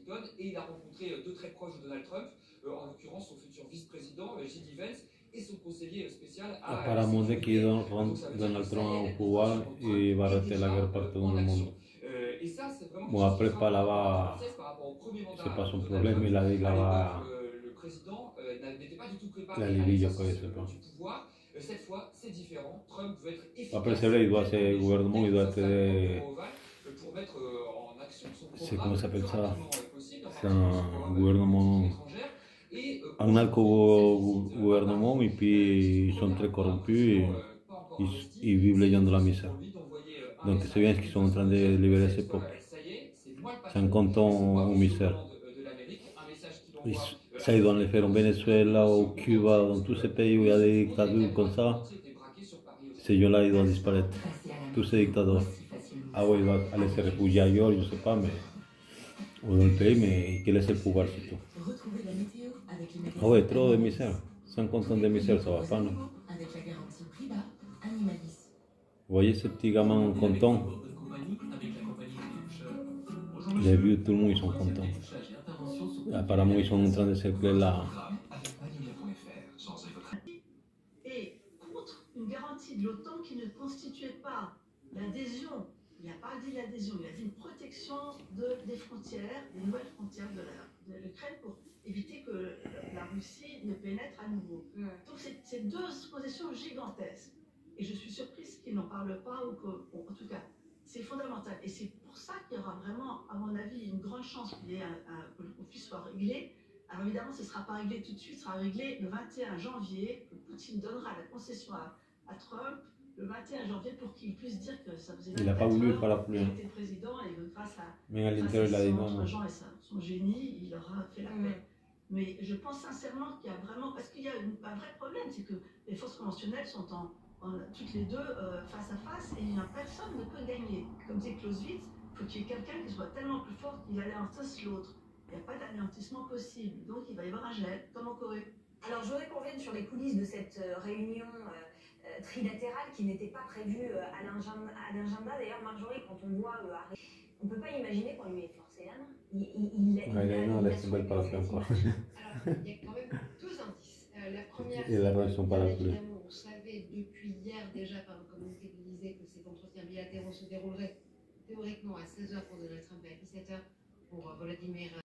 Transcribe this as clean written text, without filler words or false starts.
Washington et il a rencontré deux très proches de Donald Trump, en l'occurrence son futur vice-président J.D. Vance et son conseiller spécial à la Apparemment, dès que sécurité. Donc ça veut dire que Donald ça Trump y au est, pouvoir, l'administration Trump il va est arrêter la déjà guerre partout dans en le action. monde. Et ça, c'est vraiment Bon, quelque chose qui après, frappe pas l'armée là-bas, française par rapport au premier c'est mandat pas son de Donald problème, Trump. il a dit À l'époque, là-bas, le président n'était pas du tout la préparé à Libye, je crois, je l'exercice sais pas. du pouvoir. Cette fois, c'est différent. Trump veut être Après, efficace c'est vrai, il doit, dès le c'est, le premier jour, gouvernement, dès il qu'il doit s'installe au être, bureau ovale, pour mettre en action son c'est programme comment ça le plus s'appelle ça? rapidement possible, en C'est particulier son un programme de gouvernement, politique étrangère. Et un aujourd'hui, cette visite à narco-gouvernement, et Paris, puis c'est ils une sont première très fois, un corrompus, président et pas encore investi. ils vivent les C'est gens de la une façon misère. pour lui d'envoyer un Donc c'est bien message, qu'ils une sont en façon train de de dire libérer cette ce fois, peuple. ça y est, c'est moi le C'est un patron, canton c'est moi au monsieur misère. commande de l'Amérique, un message qu'il envoie Ça, ils doivent le faire au Venezuela, au Cuba, dans tous ces pays où il y a des dictatures comme ça. Ces gens-là, ils doivent disparaître. Tous ces dictateurs. Ah ouais, ils doivent aller se réfugier ailleurs, je sais pas, mais. Ou dans le pays, mais qu'ils laissent le pouvoir, c'est tout. Ah ouais, trop de misère. 50 ans de misère, ça va pas, non? Vous voyez ces petits gamins contents? J'ai vu tout le monde, ils sont contents. Apparemment, ils sont en train de cercler là. Et contre une garantie de l'OTAN qui ne constituait pas l'adhésion, il n'a pas dit l'adhésion, il a dit une protection des frontières, des nouvelles frontières de l'Ukraine pour éviter que la Russie ne pénètre à nouveau. Donc c'est deux positions gigantesques. Et je suis surprise qu'ils n'en parlent pas, ou en tout cas, c'est fondamental. Et c'est pour ça qu'il y aura vraiment, à mon avis, une grande chance que le conflit soit réglé. Alors évidemment, ce ne sera pas réglé tout de suite, ce sera réglé le 21 janvier, que Poutine donnera la concession à Trump, le 21 janvier, pour qu'il puisse dire que ça faisait 24 heures qu'il était président, et que grâce à son agent et son génie, il aura fait la paix. Mais je pense sincèrement qu'il y a vraiment, parce qu'il y a un vrai problème, c'est que les forces conventionnelles sont toutes les deux face à face, et personne ne peut gagner. Comme dit Clausewitz, il faut qu'il y ait quelqu'un qui soit tellement plus fort qu'il anéantisse l'autre. Il n'y a pas d'anéantissement possible, donc il va y avoir un gel, comme en Corée. Alors je voudrais qu'on revienne sur les coulisses de cette réunion trilatérale qui n'était pas prévue à l'agenda. D'ailleurs, Marjorie, quand on voit on ne peut pas imaginer qu'on lui ait forcé la main. Il a souhaité Alors, il y a quand même deux indices. La première, c'est évidemment, on savait depuis hier déjà par le communiqué de l'Élysée que cet entretien bilatéraux se déroulerait théoriquement à 16h pour Donald Trump et à 17h pour Volodymyr